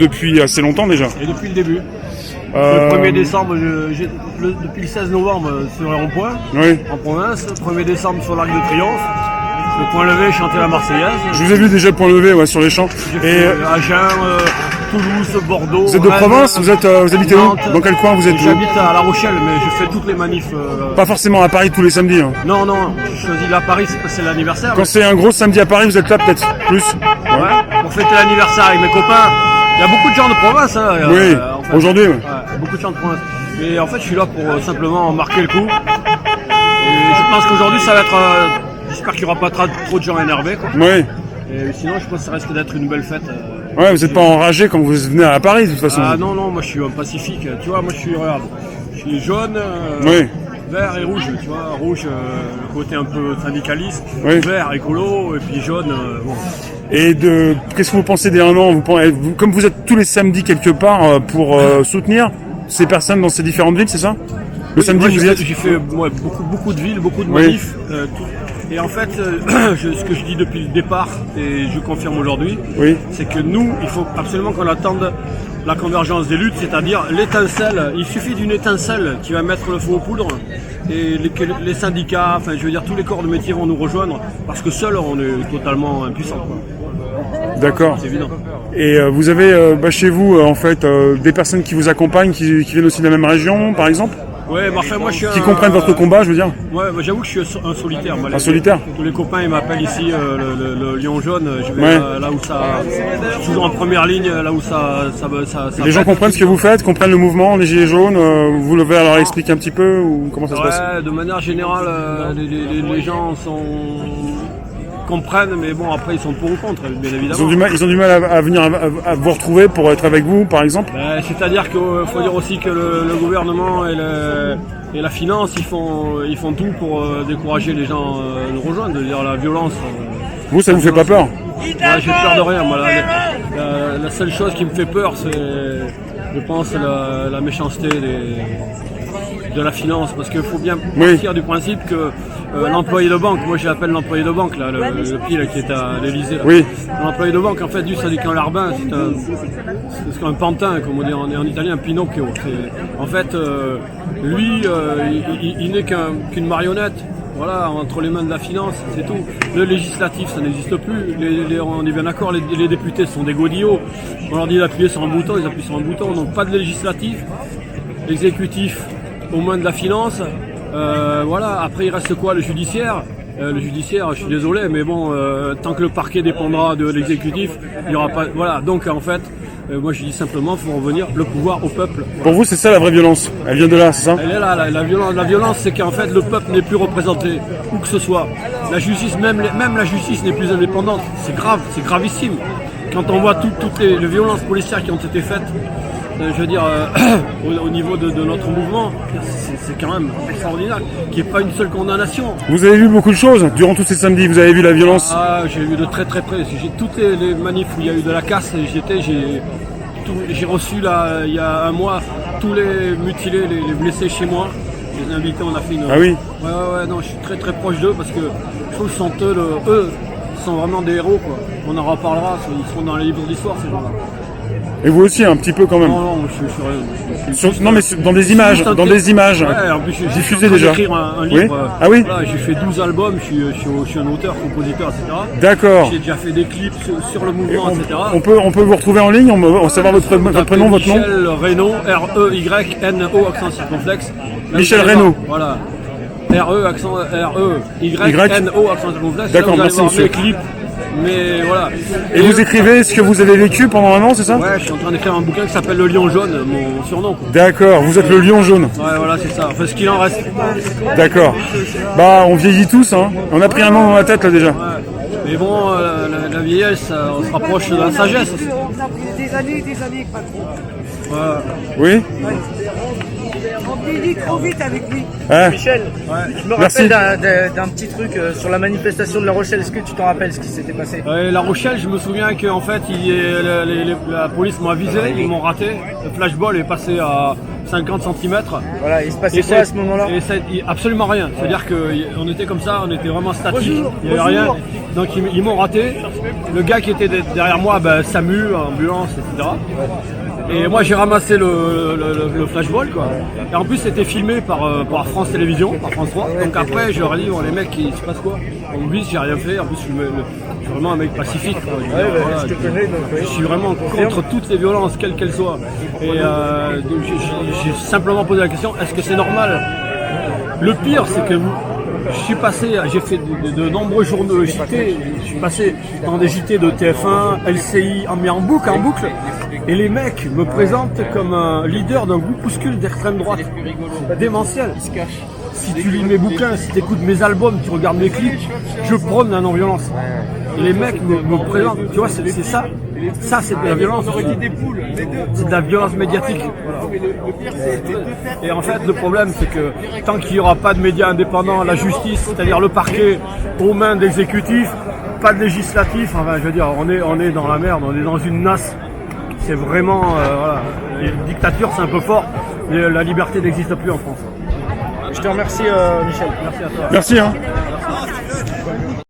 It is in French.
Depuis assez longtemps déjà. Et depuis le début. Le 1er décembre, depuis le 16 novembre sur le rond-point, Oui. en province. Le 1er décembre sur l'Arc de Triomphe. Le point levé, chanter la Marseillaise. Je vous ai vu déjà le point levé ouais, sur les champs. J'ai Et fait Agen, Toulouse, Bordeaux. vous êtes de Rennes, province, vous habitez où? Nantes. Dans quel coin vous êtes? J'habite à La Rochelle, mais je fais toutes les manifs. Pas forcément à Paris tous les samedis. Hein. Non, je choisis là à Paris, c'est l'anniversaire. Quand c'est un gros samedi à Paris, vous êtes là peut-être plus. Ouais, pour fêter l'anniversaire avec mes copains. Il y a beaucoup de gens de province. Hein, Oui, en fait. aujourd'hui. Ouais. Ouais, beaucoup de gens de province. Et en fait, je suis là pour simplement marquer le coup. Et je pense qu'aujourd'hui, ça va être. J'espère qu'il n'y aura pas trop de gens énervés. Quoi. Oui. Et sinon, je pense que ça risque d'être une belle fête. Ouais, vous n'êtes pas enragé quand vous venez à Paris de toute façon. Ah non, moi je suis pacifique. Tu vois, moi regarde, je suis jaune, Oui. vert et rouge. Tu vois, rouge, le côté un peu syndicaliste, Oui. vert, écolo, et puis jaune, bon. Et qu'est-ce que vous pensez des 1 an comme vous êtes tous les samedis quelque part pour soutenir ces personnes dans ces différentes villes, c'est ça? Le samedi, Moi, vous y êtes? j'ai fait beaucoup de villes, beaucoup de Oui. manifs. Et en fait, ce que je dis depuis le départ, et je confirme aujourd'hui, Oui. c'est que nous, il faut absolument qu'on attende la convergence des luttes, c'est-à-dire l'étincelle. Il suffit d'une étincelle qui va mettre le feu aux poudres et les syndicats, enfin je veux dire tous les corps de métier vont nous rejoindre parce que seuls on est totalement impuissants. D'accord. C'est évident. Et vous avez chez vous en fait des personnes qui vous accompagnent, qui viennent aussi de la même région, par exemple, Ouais, mais enfin moi je suis qui comprennent votre combat, je veux dire. Ouais, moi, j'avoue que je suis un solitaire. Moi, Un solitaire. Tous les copains ils m'appellent ici le lion jaune. Je vais Ouais. là où ça, je suis toujours en première ligne, là où ça Les gens comprennent ce que vous faites, comprennent le mouvement, les gilets jaunes. Vous le leur expliquer un petit peu ou comment ça se passe? Ouais, de manière générale, les gens comprennent, mais bon après ils sont pour ou contre, bien évidemment. Ils ont du mal à venir à vous retrouver pour être avec vous, par exemple. C'est-à-dire qu'il faut dire aussi que le gouvernement et la finance, ils font tout pour décourager les gens à nous rejoindre, de dire la violence. Vous, ça vous fait pas peur? Ouais, j'ai peur de rien. Moi, la seule chose qui me fait peur, c'est, je pense, la méchanceté de la finance, parce qu'il faut bien partir du principe que l'employé de banque, moi j'appelle l'employé de banque, là, le pied là, qui est à l'Elysée. Oui. L'employé de banque, en fait, du syndicat Larbin, c'est un pantin, comme on dit en italien, un Pinocchio. En fait, lui, il n'est qu'une marionnette. Voilà, entre les mains de la finance, c'est tout. Le législatif, ça n'existe plus. On est bien d'accord, les députés sont des godillots. On leur dit d'appuyer sur un bouton, ils appuient sur un bouton. Donc pas de législatif. L'exécutif aux mains de la finance. Voilà, après il reste quoi? Le judiciaire. Le judiciaire, je suis désolé, mais bon, tant que le parquet dépendra de l'exécutif, il n'y aura pas. Voilà, donc en fait, moi je dis simplement, il faut revenir le pouvoir au peuple. Pour vous, c'est ça la vraie violence? Elle vient de là, c'est ça? Elle est là, la violence. La violence, c'est qu'en fait, le peuple n'est plus représenté, où que ce soit. La justice, même la justice n'est plus indépendante. C'est grave, c'est gravissime. Quand on voit toutes les violences policières qui ont été faites, je veux dire, au niveau de notre mouvement, c'est quand même extraordinaire qu'il n'y ait pas une seule condamnation. Vous avez vu beaucoup de choses durant tous ces samedis, vous avez vu la violence? Ah, j'ai vu de très très près. J'ai toutes les manifs où il y a eu de la casse, j'ai reçu là, il y a un mois tous les mutilés, les blessés chez moi. Les invités, on a fait une. Ah oui? Ouais, non, je suis très très proche d'eux parce que je trouve que eux sont vraiment des héros, quoi. On en reparlera, ils seront dans les livres d'histoire, ces gens-là. Et vous aussi, un petit peu quand même. Non, je suis rien. Non, mais dans des images, Ouais, en plus, diffusées déjà. J'ai écrit un livre. Oui. Ah oui. Voilà, j'ai fait 12 albums, je suis un auteur, compositeur, etc. D'accord. J'ai déjà fait des clips sur le mouvement, etc. On peut vous retrouver en ligne, on va savoir votre prénom, votre nom. Michel Reynaud, R-E-Y-N-O, accent circonflexe. Michel Reynaud. Voilà. R-E-Y-N-O, accent circonflexe. D'accord, Là, vous allez merci voir monsieur. mes clips. Mais voilà. Et vous écrivez ce que vous avez vécu pendant 1 an, c'est ça? Ouais, je suis en train d'écrire un bouquin qui s'appelle Le Lion Jaune, mon surnom. Quoi. D'accord, vous êtes le lion jaune. Ouais, voilà, c'est ça. Enfin, ce qu'il en reste. D'accord. Bah, on vieillit tous, hein. On a pris un an dans la tête, là, déjà. Ouais. Mais bon, la vieillesse, on se rapproche de la sagesse. On a pris des années, patron. Ouais. Oui? On vieillit trop vite avec lui. Hein? Michel, je me Merci. rappelle d'un petit truc sur la manifestation de La Rochelle. Est-ce que tu t'en rappelles ce qui s'était passé? La Rochelle, je me souviens qu'en fait, la police m'a visé, ils m'ont raté. Le flashball est passé à 50 cm. Voilà, il se passait quoi à ce moment-là? Absolument rien. C'est-à-dire qu'on était comme ça, on était vraiment statique. Il n'y avait rien. Donc ils m'ont raté. Le gars qui était derrière moi, SAMU, ambulance, etc. Et moi j'ai ramassé le flashball quoi. Et en plus c'était filmé par France Télévisions, par France 3. Donc après je leur ai dit bon les mecs il se passe quoi? On me dit j'ai rien fait, en plus je suis vraiment un mec pacifique. Quoi. Je te connais donc. Je suis vraiment contre toutes les violences, quelles qu'elles soient. Et donc, j'ai simplement posé la question, est-ce que c'est normal? Le pire c'est que j'ai fait de nombreux journaux JT, je suis passé dans des JT de TF1, LCI, mais en boucle, et les mecs me présentent comme un leader d'un groupuscule d'extrême droite. C'est démentiel. Si tu lis mes bouquins, si tu écoutes mes albums, tu regardes mes clips, je prône la non-violence. Et les mecs me présentent, tu vois, c'est ça. Ça, c'est de la violence. C'est de la violence médiatique. Et en fait, le problème, c'est que tant qu'il n'y aura pas de médias indépendants, la justice, c'est-à-dire le parquet, aux mains d'exécutifs, pas de législatif, enfin, je veux dire, on est dans la merde, on est dans une nasse. C'est vraiment, voilà. Les dictatures, c'est un peu fort. La liberté n'existe plus en France. Je te remercie, Michel. Merci à toi. Merci. Hein.